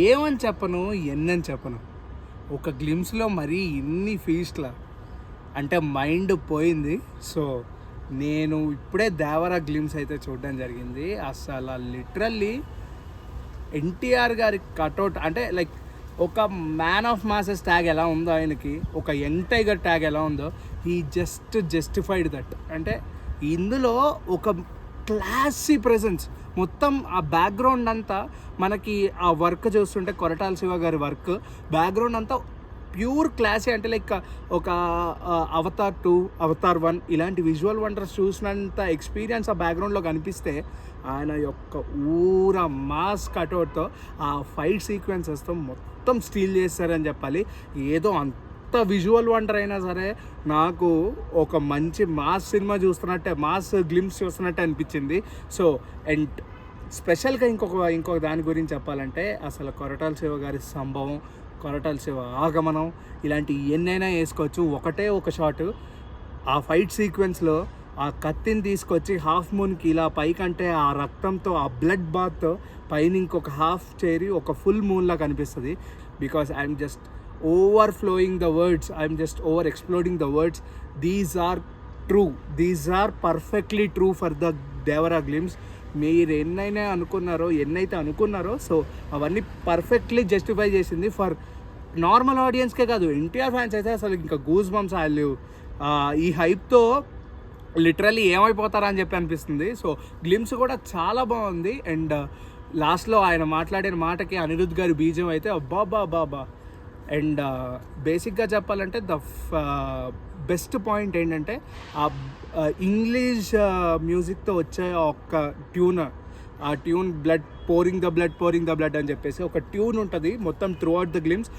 ఏమని చెప్పను, ఎన్నని చెప్పను. ఒక గ్లిమ్స్‌లో మరీ ఇన్ని ఫీస్ట్‌లా అంటే మైండ్ పోయింది. సో, నేను ఇప్పుడే 'దేవరా' గ్లిమ్స్ అయితే చూడడం జరిగింది. అసల లిటరల్లీ ఎన్టీఆర్ గారి కటౌట్ అంటే లైక్ ఒక మ్యాన్ ఆఫ్ మాసెస్ ట్యాగ్ ఎలా ఉందో ఆయనకి, ఒక యంగ్ టైగర్ ట్యాగ్ ఎలా ఉందో, హీ జస్టిఫైడ్ దట్. అంటే ఇందులో ఒక క్లాసీ ప్రెజెన్స్ మొత్తం ఆ బ్యాక్గ్రౌండ్ అంతా మనకి ఆ వర్క్ చూస్తుంటే కొరటాల శివ గారి వర్క్ బ్యాక్గ్రౌండ్ అంతా ప్యూర్ క్లాసీ. అంటే లైక్ ఒక అవతార్ 2, అవతార్ 1 ఇలాంటి విజువల్ వండర్స్ చూసినంత ఎక్స్పీరియన్స్ ఆ బ్యాక్గ్రౌండ్లో కనిపిస్తే, ఆయన యొక్క మాస్ కటౌట్తో ఆ ఫైట్ సీక్వెన్సెస్తో మొత్తం స్టీల్ చేస్తారని చెప్పాలి. ఏదో అంత విజువల్ వండర్ అయినా సరే నాకు ఒక మంచి మాస్ సినిమా చూస్తున్నట్టే, మాస్ గ్లిమ్స్ చూస్తున్నట్టే అనిపించింది. సో అండ్ స్పెషల్గా ఇంకొక దాని గురించి చెప్పాలంటే, అసలు కొరటాల శివ గారి సంభవం, కొరటాల శివ ఆగమనం ఇలాంటి ఎన్నైనా వేసుకోవచ్చు. ఒకటే ఒక షాట్ ఆ ఫైట్ సీక్వెన్స్లో ఆ కత్తిని తీసుకొచ్చి హాఫ్ మూన్కి ఇలా పైకంటే ఆ రక్తంతో ఆ బ్లడ్ బాత్తో పైన ఇంకొక హాఫ్ చేరి ఒక ఫుల్ మూన్లా కనిపిస్తుంది. Because I'm just overflowing the words, I'm just over exploding the words. These are true, these are perfectly true for the Devara glimpse. మీరు ఎన్నైతే అనుకున్నారో సో అవన్నీ పర్ఫెక్ట్లీ జస్టిఫై చేసింది. ఫర్ నార్మల్ ఆడియన్స్కే కాదు, ఎన్టీఆర్ ఫ్యాన్స్ అయితే అసలు ఇంకా గూస్ బంప్స్ వాళ్ళు ఈ హైప్తో లిటరల్లీ ఏమైపోతారా అని చెప్పి అనిపిస్తుంది. సో గ్లిమ్స్ కూడా చాలా బాగుంది. అండ్ లాస్ట్లో ఆయన మాట్లాడిన మాటకి అనిరుద్ధ్ గారి బీజం అయితే అబ్బా. అండ్ బేసిక్గా చెప్పాలంటే బెస్ట్ పాయింట్ ఏంటంటే ఆ ఇంగ్లీష్ మ్యూజిక్తో వచ్చే ఒక ట్యూన్, ఆ ట్యూన్ పోరింగ్ ద బ్లడ్ అని చెప్పేసి ఒక ట్యూన్ ఉంటుంది మొత్తం త్రూ అవుట్ ద గ్లిమ్స్.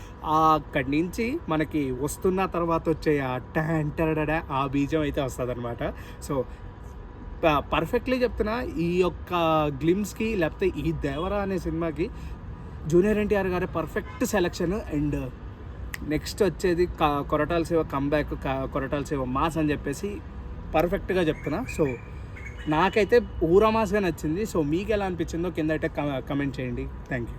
అక్కడి నుంచి మనకి వస్తున్న తర్వాత వచ్చే ఆ టడా ఆ బీజం అయితే వస్తుంది అనమాట. సో పర్ఫెక్ట్లీ చెప్తున్నా, ఈ యొక్క గ్లిమ్స్కి లేకపోతే ఈ దేవరా అనే సినిమాకి జూనియర్ ఎన్టీఆర్ గారి పర్ఫెక్ట్ సెలెక్షన్. అండ్ నెక్స్ట్ వచ్చేది కొరటాల శివ కంబ్యాక్, కొరటాల శివ మాస్ అని చెప్పేసి పర్ఫెక్ట్గా చెప్తున్నా. సో నాకైతే మాస్గా నచ్చింది. సో మీకు ఎలా అనిపించిందో కింద అయితే కమెంట్ చేయండి. Thank you.